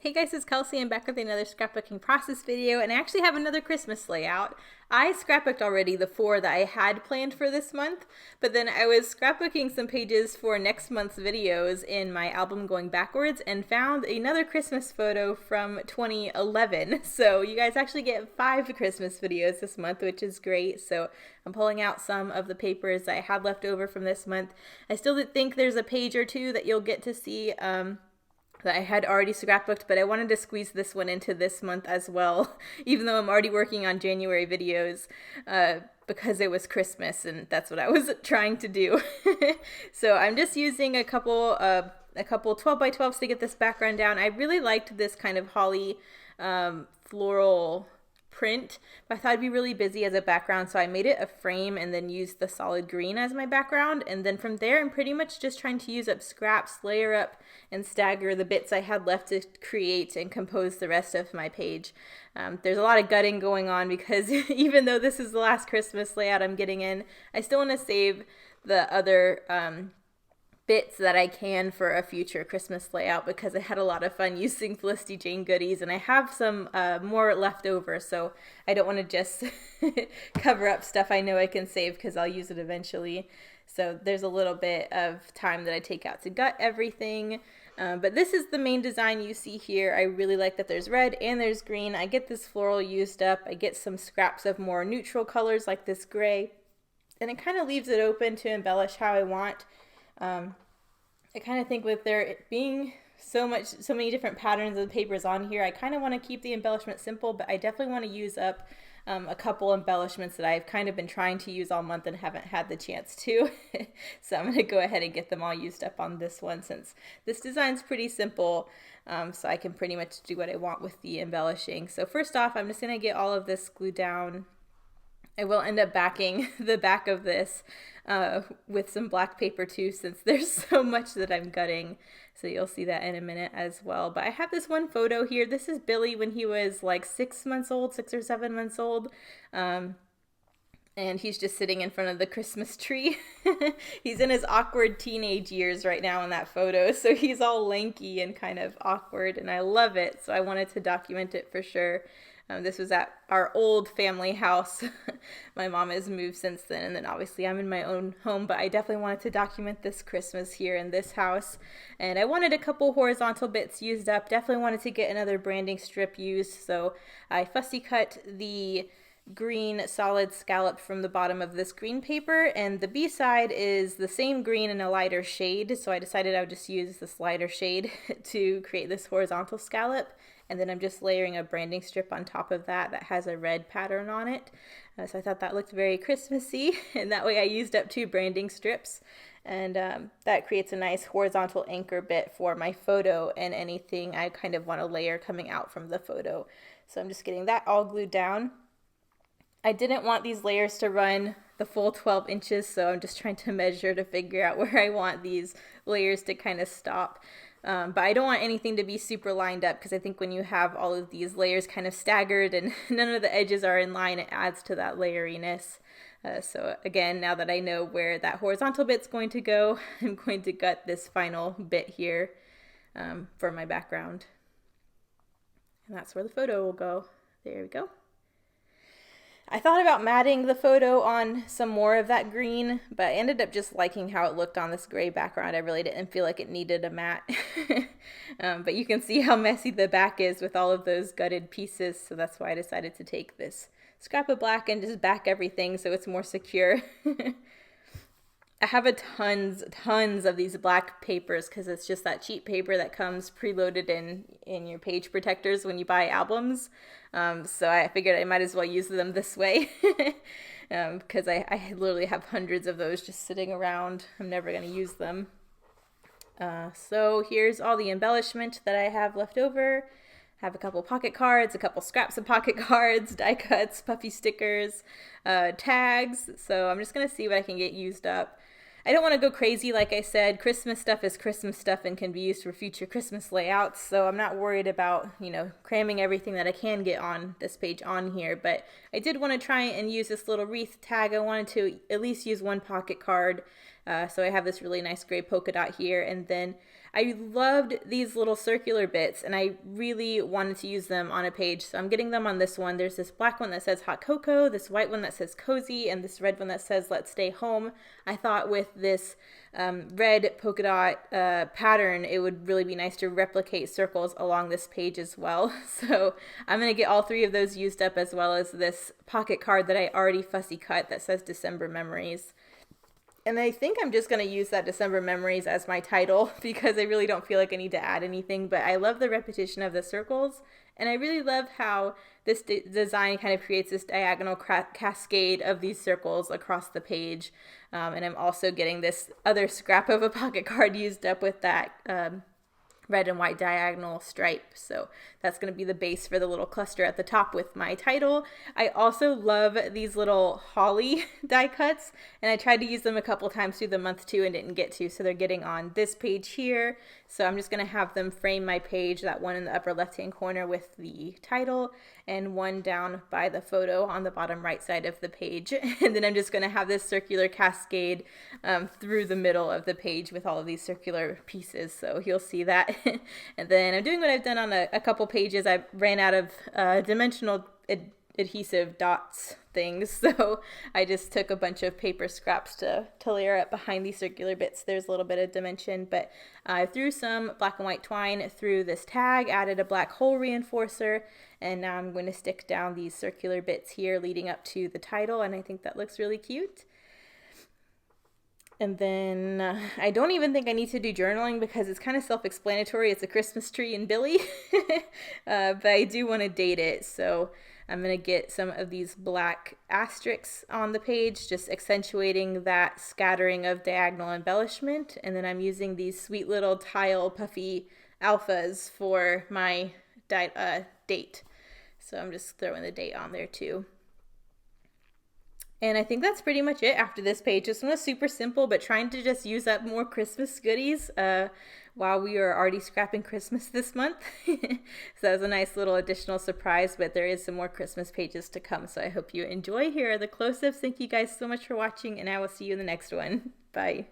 Hey guys, it's Kelsey. I'm back with another scrapbooking process video, and I actually have another Christmas layout. I scrapbooked already the 4 that I had planned for this month, but then I was scrapbooking some pages for next month's videos in my album Going Backwards and found another Christmas photo from 2011. So you guys actually get 5 Christmas videos this month, which is great. So I'm pulling out some of the papers I had left over from this month. I still think there's a page or two that you'll get to see that I had already scrapbooked, but I wanted to squeeze this one into this month as well, even though I'm already working on January videos because it was Christmas and that's what I was trying to do. So I'm just using a couple 12 by 12s to get this background down. I really liked this kind of holly floral print, but I thought it'd be really busy as a background, so I made it a frame and then used the solid green as my background. And then from there, I'm pretty much just trying to use up scraps, layer up and stagger the bits I had left to create and compose the rest of my page. There's a lot of gutting going on because even though this is the last Christmas layout I'm getting in, I still want to save the other bits that I can for a future Christmas layout because I had a lot of fun using Felicity Jane goodies, and I have some more left over, so I don't want to just cover up stuff I know I can save because I'll use it eventually. So there's a little bit of time that I take out to gut everything. But this is the main design you see here. I really like that there's red and there's green. I get this floral used up. I get some scraps of more neutral colors like this gray, and it kind of leaves it open to embellish how I want. I kind of think with there being so many different patterns of papers on here, I kind of want to keep the embellishment simple, but I definitely want to use up a couple embellishments that I've kind of been trying to use all month and haven't had the chance to. So I'm going to go ahead and get them all used up on this one since this design's pretty simple, so I can pretty much do what I want with the embellishing. So first off, I'm just going to get all of this glued down. I will end up backing the back of this with some black paper too, since there's so much that I'm gutting. So you'll see that in a minute as well. But I have this one photo here. This is Billy when he was like 6 months old, 6 or 7 months old. And he's just sitting in front of the Christmas tree. He's in his awkward teenage years right now in that photo. So he's all lanky and kind of awkward, and I love it. So I wanted to document it for sure. This was at our old family house. My mom has moved since then, and then obviously I'm in my own home, but I definitely wanted to document this Christmas here in this house. And I wanted a couple horizontal bits used up. Definitely wanted to get another branding strip used, so I fussy cut the green solid scallop from the bottom of this green paper, and the B side is the same green in a lighter shade, so I decided I would just use this lighter shade to create this horizontal scallop. And then I'm just layering a branding strip on top of that has a red pattern on it. So I thought that looked very Christmassy, and that way I used up 2 branding strips. And that creates a nice horizontal anchor bit for my photo and anything I kind of want to layer coming out from the photo. So I'm just getting that all glued down. I didn't want these layers to run the full 12 inches, so I'm just trying to measure to figure out where I want these layers to kind of stop. But I don't want anything to be super lined up because I think when you have all of these layers kind of staggered and none of the edges are in line, it adds to that layeriness. So again, now that I know where that horizontal bit's going to go, I'm going to gut this final bit here for my background. And that's where the photo will go. There we go. I thought about matting the photo on some more of that green, but I ended up just liking how it looked on this gray background. I really didn't feel like it needed a matte. But you can see how messy the back is with all of those gutted pieces, so that's why I decided to take this scrap of black and just back everything so it's more secure. I have tons of these black papers because it's just that cheap paper that comes preloaded in your page protectors when you buy albums. So I figured I might as well use them this way because I literally have hundreds of those just sitting around. I'm never going to use them. So here's all the embellishment that I have left over. I have a couple pocket cards, a couple scraps of pocket cards, die cuts, puffy stickers, tags. So I'm just going to see what I can get used up. I don't want to go crazy. Like I said, Christmas stuff is Christmas stuff and can be used for future Christmas layouts. So I'm not worried about, cramming everything that I can get on this page on here. But I did want to try and use this little wreath tag. I wanted to at least use one pocket card. So I have this really nice gray polka dot here. And then I loved these little circular bits and I really wanted to use them on a page. So I'm getting them on this one. There's this black one that says hot cocoa, this white one that says cozy, and this red one that says let's stay home. I thought with this red polka dot pattern, it would really be nice to replicate circles along this page as well. So I'm going to get all three of those used up, as well as this pocket card that I already fussy cut that says December Memories. And I think I'm just going to use that December Memories as my title because I really don't feel like I need to add anything. But I love the repetition of the circles. And I really love how this design kind of creates this diagonal cascade of these circles across the page. And I'm also getting this other scrap of a pocket card used up with that red and white diagonal stripe. So that's going to be the base for the little cluster at the top with my title. I also love these little holly die cuts, and I tried to use them a couple times through the month too and didn't get to, so they're getting on this page here. So I'm just going to have them frame my page, that one in the upper left hand corner with the title and one down by the photo on the bottom right side of the page. And then I'm just going to have this circular cascade through the middle of the page with all of these circular pieces, so you'll see that. And then I'm doing what I've done on a couple pages. I ran out of dimensional adhesive dots things, so I just took a bunch of paper scraps to layer up behind these circular bits. There's a little bit of dimension, but I threw some black and white twine through this tag, added a black hole reinforcer, and now I'm going to stick down these circular bits here leading up to the title, and I think that looks really cute. And then I don't even think I need to do journaling because it's kind of self-explanatory. It's a Christmas tree and Billy, but I do want to date it. So I'm going to get some of these black asterisks on the page, just accentuating that scattering of diagonal embellishment. And then I'm using these sweet little tile puffy alphas for my date. So I'm just throwing the date on there too. And I think that's pretty much it after this page. This one was super simple, but trying to just use up more Christmas goodies while we are already scrapping Christmas this month. So that was a nice little additional surprise, but there is some more Christmas pages to come. So I hope you enjoy. Here are the close-ups. Thank you guys so much for watching, and I will see you in the next one. Bye.